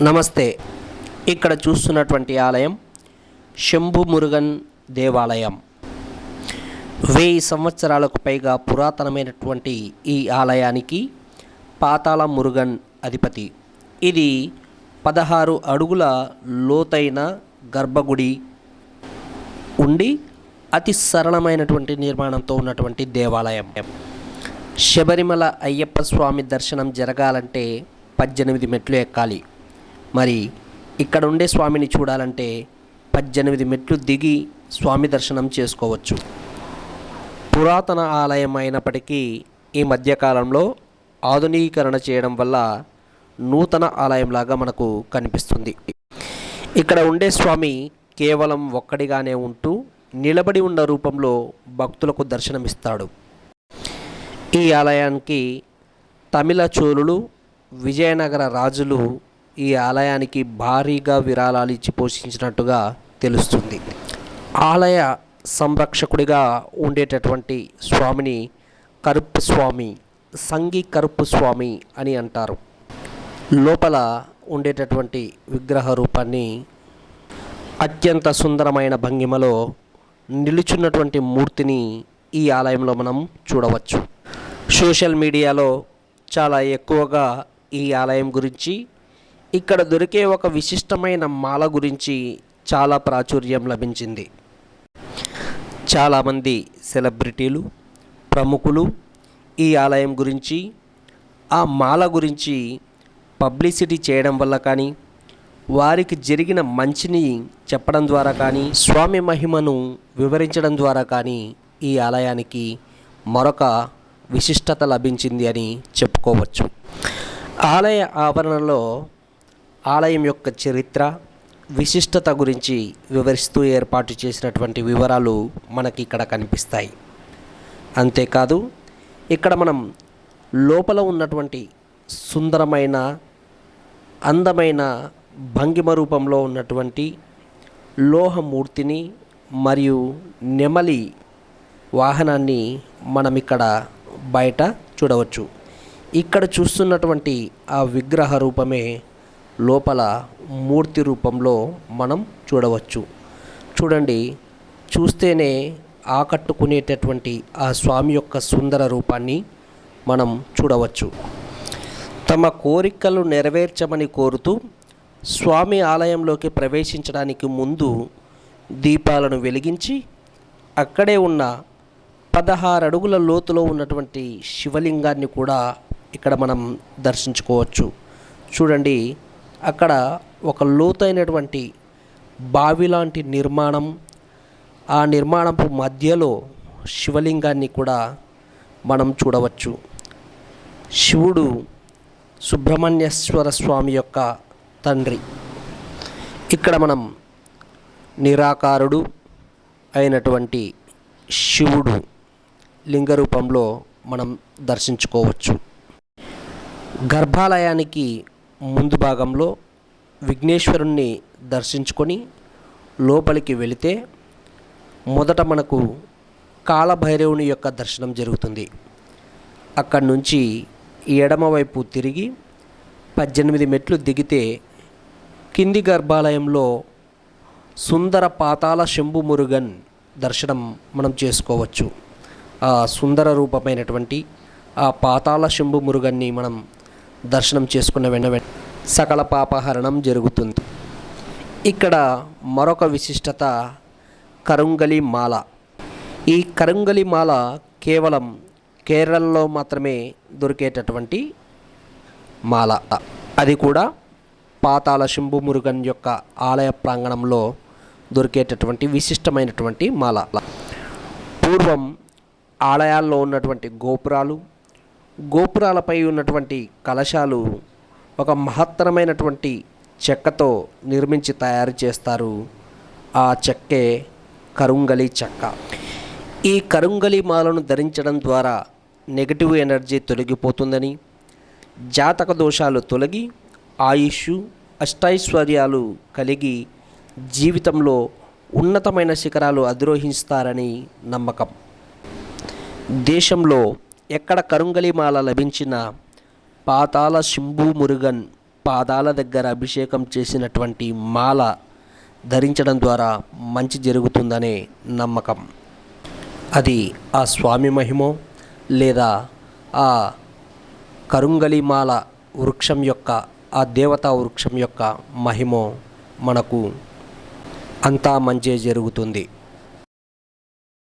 నమస్తే. ఇక్కడ చూస్తున్నటువంటి ఆలయం శంభు మురుగన్ దేవాలయం. 1000 సంవత్సరాలకు పైగా పురాతనమైనటువంటి ఈ ఆలయానికి పాతాళ మురుగన్ అధిపతి. ఇది 16 అడుగుల లోతైన గర్భగుడి ఉండి అతి సరళమైనటువంటి నిర్మాణంతో ఉన్నటువంటి దేవాలయం. శబరిమల అయ్యప్ప స్వామి దర్శనం జరగాలంటే 18 మెట్లు ఎక్కాలి. మరి ఇక్కడ ఉండే స్వామిని చూడాలంటే 18 మెట్లు దిగి స్వామి దర్శనం చేసుకోవచ్చు. పురాతన ఆలయం అయినప్పటికీ ఈ మధ్యకాలంలో ఆధునీకరణ చేయడం వల్ల నూతన ఆలయంలాగా మనకు కనిపిస్తుంది. ఇక్కడ ఉండే స్వామి కేవలం ఒక్కడిగానే ఉంటూ నిలబడి ఉన్న రూపంలో భక్తులకు దర్శనమిస్తాడు. ఈ ఆలయానికి తమిళ చోళులు, విజయనగర రాజులు ఈ ఆలయానికి భారీగా విరాళాలు ఇచ్చి పోషించినట్టుగా తెలుస్తుంది. ఆలయ సంరక్షకుడిగా ఉండేటటువంటి స్వామిని కరుప్పు స్వామి, సంగి కరుప్పు స్వామి అని అంటారు. లోపల ఉండేటటువంటి విగ్రహ రూపాన్ని అత్యంత సుందరమైన భంగిమలో నిలుచున్నటువంటి మూర్తిని ఈ ఆలయంలో మనం చూడవచ్చు. సోషల్ మీడియాలో చాలా ఎక్కువగా ఈ ఆలయం గురించి, ఇక్కడ దొరికే ఒక విశిష్టమైన మాల గురించి చాలా ప్రాచుర్యం లభించింది. చాలామంది సెలబ్రిటీలు, ప్రముఖులు ఈ ఆలయం గురించి, ఆ మాల గురించి పబ్లిసిటీ చేయడం వల్ల కానీ, వారికి జరిగిన మంచిని చెప్పడం ద్వారా కానీ, స్వామి మహిమను వివరించడం ద్వారా కానీ ఈ ఆలయానికి మరొక విశిష్టత లభించింది అని చెప్పుకోవచ్చు. ఆలయ ఆవరణలో ఆలయం యొక్క చరిత్ర, విశిష్టత గురించి వివరిస్తూ ఏర్పాటు చేసినటువంటి వివరాలు మనకి ఇక్కడ కనిపిస్తాయి. అంతేకాదు ఇక్కడ మనం లోపల ఉన్నటువంటి సుందరమైన, అందమైన భంగిమ రూపంలో ఉన్నటువంటి లోహమూర్తిని మరియు నెమలి వాహనాన్ని మనం ఇక్కడ బయట చూడవచ్చు. ఇక్కడ చూస్తున్నటువంటి ఆ విగ్రహ రూపమే లోపల మూర్తి రూపంలో మనం చూడవచ్చు. చూడండి, చూస్తేనే ఆకట్టుకునేటటువంటి ఆ స్వామి యొక్క సుందర రూపాన్ని మనం చూడవచ్చు. తమ కోరికలు నెరవేర్చమని కోరుతూ స్వామి ఆలయంలోకి ప్రవేశించడానికి ముందు దీపాలను వెలిగించి అక్కడే ఉన్న 16 అడుగుల లోతులో ఉన్నటువంటి శివలింగాన్ని కూడా ఇక్కడ మనం దర్శించుకోవచ్చు. చూడండి, అక్కడ ఒక లోతైనటువంటి బావి లాంటి నిర్మాణం, ఆ నిర్మాణపు మధ్యలో శివలింగాన్ని కూడా మనం చూడవచ్చు. శివుడు సుబ్రహ్మణ్యేశ్వర స్వామి యొక్క తండ్రి. ఇక్కడ మనం నిరాకారుడు అయినటువంటి శివుడు లింగ రూపంలో మనం దర్శించుకోవచ్చు. గర్భాలయానికి ముందు భాగంలో విఘ్నేశ్వరుణ్ణి దర్శించుకొని లోపలికి వెళితే మొదట మనకు కాలభైరవుని యొక్క దర్శనం జరుగుతుంది. అక్కడి నుంచి ఎడమవైపు తిరిగి 18 మెట్లు దిగితే కింది గర్భాలయంలో సుందర పాతాళ శంభు మురుగన్ దర్శనం మనం చేసుకోవచ్చు. ఆ సుందర రూపమైనటువంటి ఆ పాతాళ శంభు మురుగన్ని మనం దర్శనం చేసుకున్న వెంటనే సకల పాపహరణం జరుగుతుంది. ఇక్కడ మరొక విశిష్టత కరుంగలి మాల. ఈ కరుంగలి మాల కేవలం కేరళలో మాత్రమే దొరికేటటువంటి మాల. అది కూడా పాతాళ శంభు మురుగన్ యొక్క ఆలయ ప్రాంగణంలో దొరికేటటువంటి విశిష్టమైనటువంటి మాల. పూర్వం ఆలయాల్లో ఉన్నటువంటి గోపురాలపై ఉన్నటువంటి కలశాలు ఒక మహత్తరమైనటువంటి చెక్కతో నిర్మించి తయారు చేస్తారు. ఆ చెక్కే కరుంగలి చెక్క. ఈ కరుంగలి మాలను ధరించడం ద్వారా నెగటివ్ ఎనర్జీ తొలగిపోతుందని, జాతక దోషాలు తొలగి ఆయుష్, అష్టైశ్వర్యాలు కలిగి జీవితంలో ఉన్నతమైన శిఖరాలు అధిరోహిస్తారని నమ్మకం. దేశంలో ఎక్కడ కరుంగలి మాల లభించిన పాతాళ శంభు మురుగన్ పాదాల దగ్గర అభిషేకం చేసినటువంటి మాల ధరించడం ద్వారా మంచి జరుగుతుందనే నమ్మకం. అది ఆ స్వామి మహిమో లేదా ఆ కరుంగలిమాల వృక్షం యొక్క, ఆ దేవతా వృక్షం యొక్క మహిమో మనకు అంతా మంచే జరుగుతుంది.